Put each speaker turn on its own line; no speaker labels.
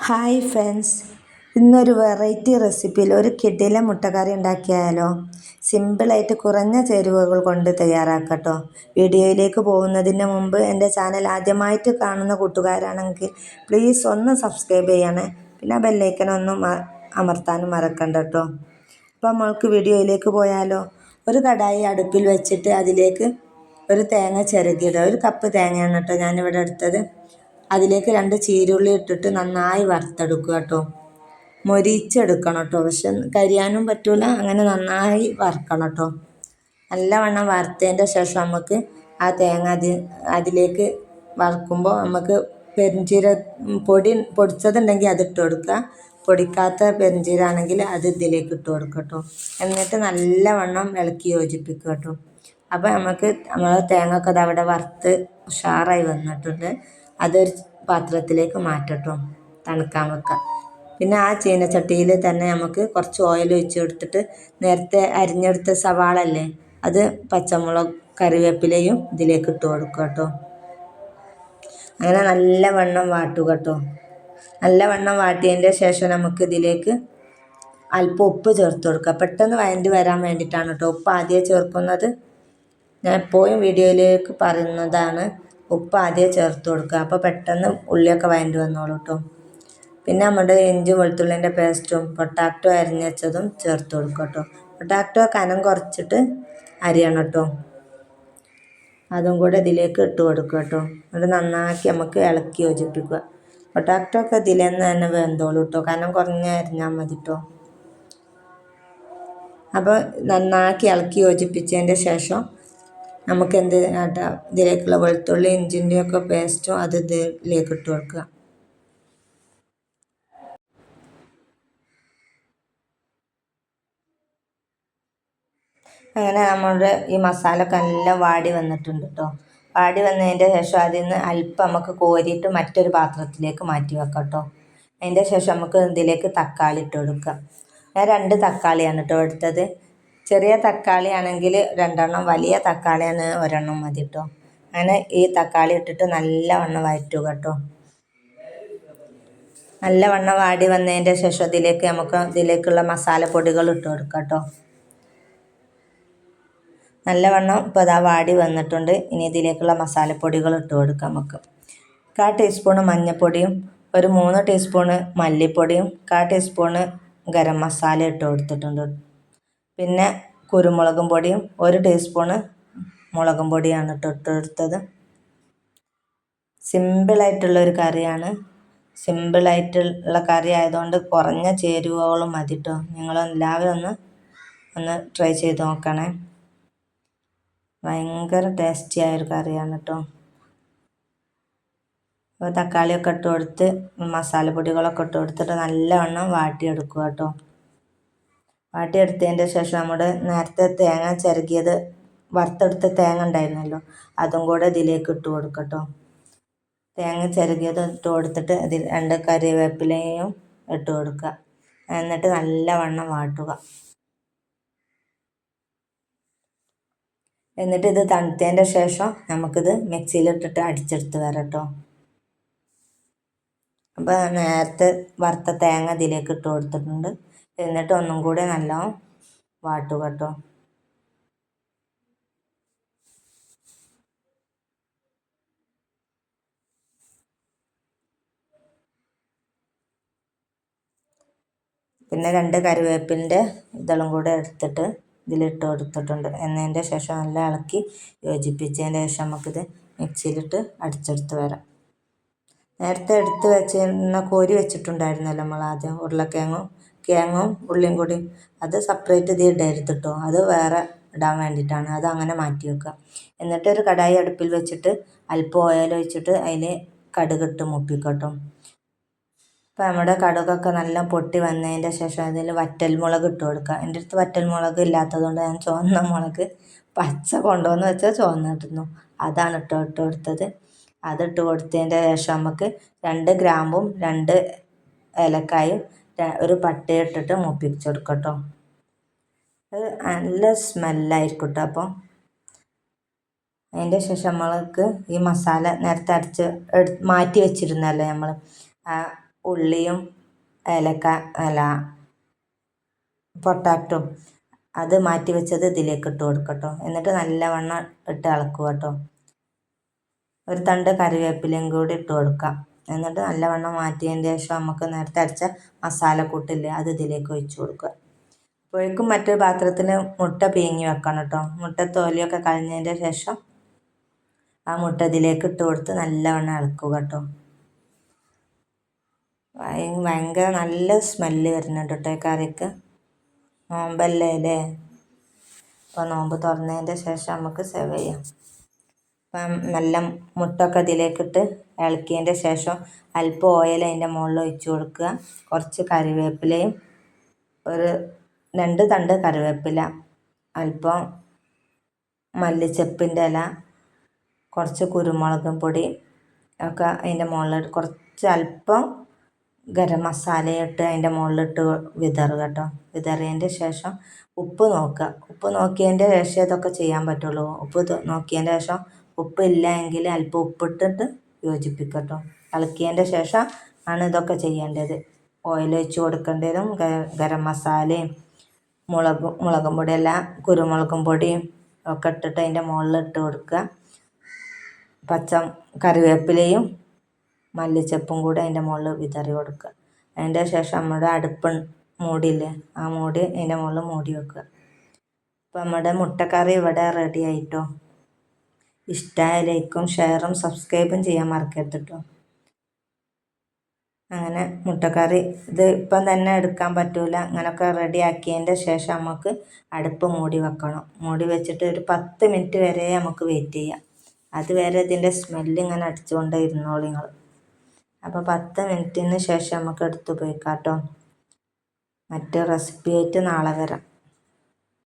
Hi friends, ഇന്നൊരു variety റെസിപ്പിയിൽ ഒരു കിടിലൻ മുട്ടക്കറി ഉണ്ടാക്കിയാലോ. സിമ്പിളായിട്ട് കുറഞ്ഞ ചേരുവകൾ കൊണ്ട് തയ്യാറാക്കട്ടോ. വീഡിയോയിലേക്ക് പോകുന്നതിന് മുമ്പ് എൻ്റെ ചാനൽ ആദ്യമായിട്ട് കാണുന്ന കൂട്ടുകാരാണെങ്കിൽ പ്ലീസ് ഒന്ന് സബ്സ്ക്രൈബ് ചെയ്യണേ. പിന്നെ ബെല്ലൈക്കൻ ഒന്നും അമർത്താനും മറക്കണ്ട കേട്ടോ. അപ്പോൾ നമ്മൾക്ക് വീഡിയോയിലേക്ക് പോയാലോ. ഒരു കടായി അടുപ്പിൽ വെച്ചിട്ട് അതിലേക്ക് ഒരു തേങ്ങ ചിരകിയിടുക. ഒരു കപ്പ് തേങ്ങയാണ് കേട്ടോ ഞാനിവിടെ എടുത്തത്. അതിലേക്ക് 2 ചീരുള്ളി ഇട്ടിട്ട് നന്നായി വറുത്തെടുക്കുക കേട്ടോ. മൊരിച്ചെടുക്കണം കേട്ടോ, പക്ഷെ കരിയാനും പറ്റൂല. അങ്ങനെ നന്നായി വറുക്കണം കേട്ടോ. നല്ലവണ്ണം വറുത്തതിൻ്റെ ശേഷം നമുക്ക് ആ തേങ്ങ അതിലേക്ക് വറുക്കുമ്പോൾ നമുക്ക് പൊടിച്ചതുണ്ടെങ്കിൽ അതിട്ട് കൊടുക്കുക. പൊടിക്കാത്ത പെരുംജീരകമാണെങ്കിൽ അത് ഇതിലേക്ക് ഇട്ട് കൊടുക്കുക കേട്ടോ. എന്നിട്ട് നല്ലവണ്ണം ഇളക്കി യോജിപ്പിക്കുക കേട്ടോ. അപ്പോൾ നമുക്ക് നമ്മൾ തേങ്ങ ഒക്കെ അവിടെ വറുത്ത് ഉഷാറായി വന്നിട്ടുണ്ട്. അതൊരു പാത്രത്തിലേക്ക് മാറ്റട്ടോ, തണുക്കാൻ വെക്കാം. പിന്നെ ആ ചീനച്ചട്ടിയിൽ തന്നെ നമുക്ക് കുറച്ച് ഓയിൽ ഒഴിച്ച് കൊടുത്തിട്ട് നേരത്തെ അരിഞ്ഞെടുത്ത സവാള അല്ലേ, അത് പച്ചമുളക് കറിവേപ്പിലയും ഇതിലേക്ക് ഇട്ട് കൊടുക്കുക കേട്ടോ. അങ്ങനെ നല്ലവണ്ണം വാട്ടുക കേട്ടോ. നല്ലവണ്ണം വാട്ടിയതിൻ്റെ ശേഷം നമുക്ക് ഇതിലേക്ക് അല്പം ഉപ്പ് ചേർത്ത് കൊടുക്കുക. പെട്ടെന്ന് വഴണ്ടി വരാൻ വേണ്ടിയിട്ടാണ് കേട്ടോ ഉപ്പ് ആദ്യം ചേർക്കുന്നത്. ഞാൻ എപ്പോഴും വീഡിയോയിലേക്ക് പറയുന്നതാണ്, ഉപ്പ് ആദ്യം ചേർത്ത് കൊടുക്കുക. അപ്പോൾ പെട്ടെന്ന് ഉള്ളിയൊക്കെ വഴണ്ടി വന്നോളൂ കേട്ടോ. പിന്നെ നമ്മുടെ ഇഞ്ചി വെളുത്തുള്ളിൻ്റെ പേസ്റ്റും പൊട്ടാറ്റോ അരിഞ്ഞതും ചേർത്ത് കൊടുക്കുക കേട്ടോ. പൊട്ടാറ്റോ കനം കുറച്ചിട്ട് അരിയണം കേട്ടോ. അതും കൂടെ ഇതിലേക്ക് ഇട്ട് കൊടുക്കുക കേട്ടോ. അത് നന്നാക്കി നമുക്ക് ഇളക്കി യോജിപ്പിക്കുക. പൊട്ടാറ്റോ ഒക്കെ ഇതിലെന്ന് തന്നെ വെന്തോളൂ കേട്ടോ, കനം കുറഞ്ഞ് അരിഞ്ഞാൽ മതി കേട്ടോ. അപ്പോൾ നന്നാക്കി ഇളക്കി യോജിപ്പിച്ചതിൻ്റെ ശേഷം നമുക്ക് ഇതിലേക്കുള്ള വെളുത്തുള്ളി ഇഞ്ചിൻ്റെയൊക്കെ പേസ്റ്റും അത് ഇതിലേക്ക് ഇട്ട് കൊടുക്കുക. അങ്ങനെ നമ്മുടെ ഈ മസാല ഒക്കെ നല്ല വാടി വന്നിട്ടുണ്ട് കേട്ടോ. വാടി വന്നതിൻ്റെ ശേഷം അതിൽ നിന്ന് അല്പം നമുക്ക് കോരിയിട്ട് മറ്റൊരു പാത്രത്തിലേക്ക് മാറ്റി വെക്കാം കേട്ടോ. അതിൻ്റെ ശേഷം നമുക്ക് ഇതിലേക്ക് തക്കാളി ഇട്ട് കൊടുക്കാം. ഞാൻ 2 തക്കാളിയാണ് കേട്ടോ എടുത്തത്. ചെറിയ തക്കാളി ആണെങ്കിൽ 2 എണ്ണം, വലിയ തക്കാളിയാണ് 1 എണ്ണം മതി കേട്ടോ. അങ്ങനെ ഈ തക്കാളി ഇട്ടിട്ട് നല്ലവണ്ണം വഴറ്റുക കേട്ടോ. നല്ലവണ്ണം വാടി വന്നതിൻ്റെ ശേഷം ഇതിലേക്കുള്ള മസാലപ്പൊടികൾ ഇട്ട് കൊടുക്കാം കേട്ടോ. നല്ലവണ്ണം ഇപ്പോൾ അതാ വാടി വന്നിട്ടുണ്ട്. ഇനി ഇതിലേക്കുള്ള മസാലപ്പൊടികൾ ഇട്ട് കൊടുക്കാം നമുക്ക്. 1/4 ടീസ്പൂണ് മഞ്ഞൾപ്പൊടിയും 3 ടീസ്പൂണ് മല്ലിപ്പൊടിയും 1/4 ടീസ്പൂണ് ഗരം മസാല ഇട്ട് കൊടുത്തിട്ടുണ്ട്. പിന്നെ കുരുമുളകും പൊടിയും 1 ടീസ്പൂണ് മുളകും പൊടിയാണ് ഇട്ടെടുത്തത്. സിമ്പിളായിട്ടുള്ളൊരു കറിയാണ്. സിമ്പിളായിട്ടുള്ള കറി ആയതുകൊണ്ട് കുറഞ്ഞ ചേരുവകളും മതി കേട്ടോ. നിങ്ങളെല്ലാവരും ഒന്ന് ട്രൈ ചെയ്ത് നോക്കണേ. ഭയങ്കര ടേസ്റ്റി ആയൊരു കറിയാണ് കേട്ടോ. അപ്പോൾ തക്കാളിയൊക്കെ ഇട്ട് കൊടുത്ത് മസാലപ്പൊടികളൊക്കെ ഇട്ട് കൊടുത്തിട്ട് നല്ലവണ്ണം വാട്ടിയെടുക്കുക കേട്ടോ. വാട്ടിയെടുത്തതിൻ്റെ ശേഷം നമ്മുടെ നേരത്തെ തേങ്ങ ചിരകിയത് വറുത്തെടുത്ത തേങ്ങ ഉണ്ടായിരുന്നല്ലോ, അതും കൂടെ ഇതിലേക്ക് ഇട്ട് കൊടുക്കട്ടോ. തേങ്ങ ചിരകിയത് ഇട്ട് കൊടുത്തിട്ട് അതിൽ 2 കറിവേപ്പിലയും ഇട്ട് കൊടുക്കുക. എന്നിട്ട് നല്ലവണ്ണം വാട്ടുക. എന്നിട്ട് ഇത് തണുത്തതിൻ്റെ ശേഷം നമുക്കിത് മിക്സിയിലിട്ടിട്ട് അടിച്ചെടുത്ത് വരാം കേട്ടോ. അപ്പോൾ നേരത്തെ വറുത്ത തേങ്ങ ഇതിലേക്ക് ഇട്ട് കൊടുത്തിട്ടുണ്ട്. എന്നിട്ട് ഒന്നും കൂടെ നല്ലോണം വാട്ടുക കേട്ടോ. പിന്നെ 2 കറിവേപ്പിൻ്റെ ഇതളും കൂടെ എടുത്തിട്ട് ഇതിലിട്ട് കൊടുത്തിട്ടുണ്ട്. എന്നതിൻ്റെ ശേഷം നല്ല ഇളക്കി യോജിപ്പിച്ചതിൻ്റെ ശേഷം നമുക്കിത് മിക്സിയിലിട്ട് അടിച്ചെടുത്ത് വരാം. നേരത്തെ എടുത്ത് കോരി വെച്ചിട്ടുണ്ടായിരുന്നല്ലോ നമ്മൾ ആദ്യം കിഴങ്ങും ഉള്ളിയും കൂടി, അത് സെപ്പറേറ്റ് ഇത് ഇടരുത് കേട്ടോ. അത് വേറെ ഇടാൻ വേണ്ടിയിട്ടാണ്. അത് അങ്ങനെ മാറ്റി വെക്കുക. എന്നിട്ട് ഒരു കടായി അടുപ്പിൽ വെച്ചിട്ട് അല്പം ഓയിൽ ഒഴിച്ചിട്ട് അതിൽ കടുകിട്ട് മുപ്പിക്കട്ടോ. അപ്പോൾ നമ്മുടെ കടുകൊക്കെ നല്ല പൊട്ടി വന്നതിൻ്റെ ശേഷം അതിൽ വറ്റൽമുളക് ഇട്ട് കൊടുക്കുക. എൻ്റെ അടുത്ത് വറ്റൽമുളക് ഇല്ലാത്തതുകൊണ്ട് ഞാൻ ചുവന്ന മുളക് പച്ച കൊണ്ടുവന്ന് വെച്ചാൽ ചുവന്നിട്ടുന്നു, അതാണ് ഇട്ട് കൊടുത്തത്. അതിട്ട് കൊടുത്തതിൻ്റെ ശേഷം നമുക്ക് 2 ഗ്രാമ്പും 2 ഏലക്കായും 1 പട്ടയും ഇട്ടിട്ട് മൂപ്പിച്ചെടുക്കാം കേട്ടോ. അത് നല്ല സ്മെല്ലായിരിക്കും കേട്ടോ. അപ്പോൾ അതിൻ്റെ ശേഷം നമ്മൾക്ക് ഈ മസാല നേരത്തെ മാറ്റി വെച്ചിരുന്നല്ലോ നമ്മൾ, ആ ഉള്ളിയും അല്ല പൊട്ടാറ്റോ അത് മാറ്റി വെച്ചത് ഇതിലേക്ക് ഇട്ട് കൊടുക്കട്ടോ. എന്നിട്ട് നല്ലവണ്ണം ഇട്ട് ഇളക്കുക കേട്ടോ. ഒരു തണ്ട് കറിവേപ്പിലയും കൂടി ഇട്ട് കൊടുക്കാം. എന്നിട്ട് നല്ലവണ്ണം മാറ്റിയതിന് ശേഷം നമുക്ക് നേരത്തെ അരച്ച മസാലക്കൂട്ടില്ലേ അത് ഇതിലേക്ക് ഒഴിച്ചു കൊടുക്കുക. അപ്പോഴേക്കും മറ്റൊരു പാത്രത്തിൽ മുട്ട പിഴിഞ്ഞ് വെക്കണം കേട്ടോ. മുട്ട തോലിയൊക്കെ കളഞ്ഞതിൻ്റെ ശേഷം ആ മുട്ട ഇതിലേക്ക് ഇട്ട് കൊടുത്ത് നല്ലവണ്ണം ഇളക്കുക കേട്ടോ. ഭയങ്കര നല്ല സ്മെല്ല് വരുന്നുണ്ട് കേട്ടോ ഈ കറിക്ക്. നോമ്പല്ലേ അല്ലേ? അപ്പോൾ നോമ്പ് തുറന്നതിൻ്റെ ശേഷം നമുക്ക് സെർവ് ചെയ്യാം. അപ്പം നല്ല മുട്ടൊക്കെ ഇതിലേക്കിട്ട് ഇളക്കിയതിൻ്റെ ശേഷം അല്പം ഓയിൽ അതിൻ്റെ മുകളിൽ ഒഴിച്ച് കൊടുക്കുക. കുറച്ച് കറിവേപ്പിലയും 2 തണ്ട് കറിവേപ്പില, അല്പം മല്ലിച്ചപ്പിൻ്റെ ഇല, കുറച്ച് കുരുമുളക് പൊടി ഒക്കെ അതിൻ്റെ മുകളിൽ, കുറച്ച് അല്പം ഗരം മസാലയിട്ട് അതിൻ്റെ മുകളിലിട്ട് വിതറുക കേട്ടോ. വിതറിയതിൻ്റെ ശേഷം ഉപ്പ് നോക്കുക. ഉപ്പ് നോക്കിയതിൻ്റെ ശേഷം ഇതൊക്കെ ചെയ്യാൻ പറ്റുള്ളൂ. ഉപ്പ് നോക്കിയതിൻ്റെ ശേഷം ഉപ്പില്ല എങ്കിൽ അല്പം ഉപ്പിട്ടിട്ട് യോജിപ്പിക്കുക കേട്ടോ. ഇളക്കിയതിൻ്റെ ശേഷം ആണ് ഇതൊക്കെ ചെയ്യേണ്ടത്. ഓയിൽ ഒഴിച്ച് കൊടുക്കേണ്ടതും ഗരം മസാലയും മുളകും പൊടിയല്ല കുരുമുളകും പൊടിയും ഒക്കെ ഇട്ടിട്ട് അതിൻ്റെ മുകളിൽ ഇട്ട് കൊടുക്കുക. കറിവേപ്പിലയും മല്ലിച്ചപ്പും കൂടി അതിൻ്റെ മുകളിൽ വിതറി കൊടുക്കുക. അതിൻ്റെ ശേഷം നമ്മുടെ അടുപ്പ് മൂടിയില്ലേ, ആ മൂടി അതിൻ്റെ മുകളിൽ മൂടി വെക്കുക. അപ്പോൾ നമ്മുടെ മുട്ടക്കറി ഇവിടെ റെഡി ആയിട്ടോ. ഇഷ്ടമായ ലൈക്കും ഷെയറും സബ്സ്ക്രൈബും ചെയ്യാൻ മറക്കരുത് കേട്ടോ. അങ്ങനെ മുട്ടക്കറി ഇത് ഇപ്പം തന്നെ എടുക്കാൻ പറ്റൂല. അങ്ങനെയൊക്കെ റെഡി ആക്കിയതിൻ്റെ ശേഷം നമുക്ക് അടുപ്പ് മൂടി വെക്കണം. മൂടി വെച്ചിട്ട് ഒരു 10 മിനിറ്റ് വരെ നമുക്ക് വെയിറ്റ് ചെയ്യാം. അതുവരെ ഇതിൻ്റെ സ്മെല്ല് ഇങ്ങനെ അടിച്ചുകൊണ്ടേ ഇരുന്നോളൂ നിങ്ങൾ. അപ്പോൾ 10 മിനിറ്റിന് ശേഷം നമുക്ക് എടുത്ത് ഉപയോഗിക്കാം കേട്ടോ. മറ്റു റെസിപ്പി ആയിട്ട് നാളെ വരാം.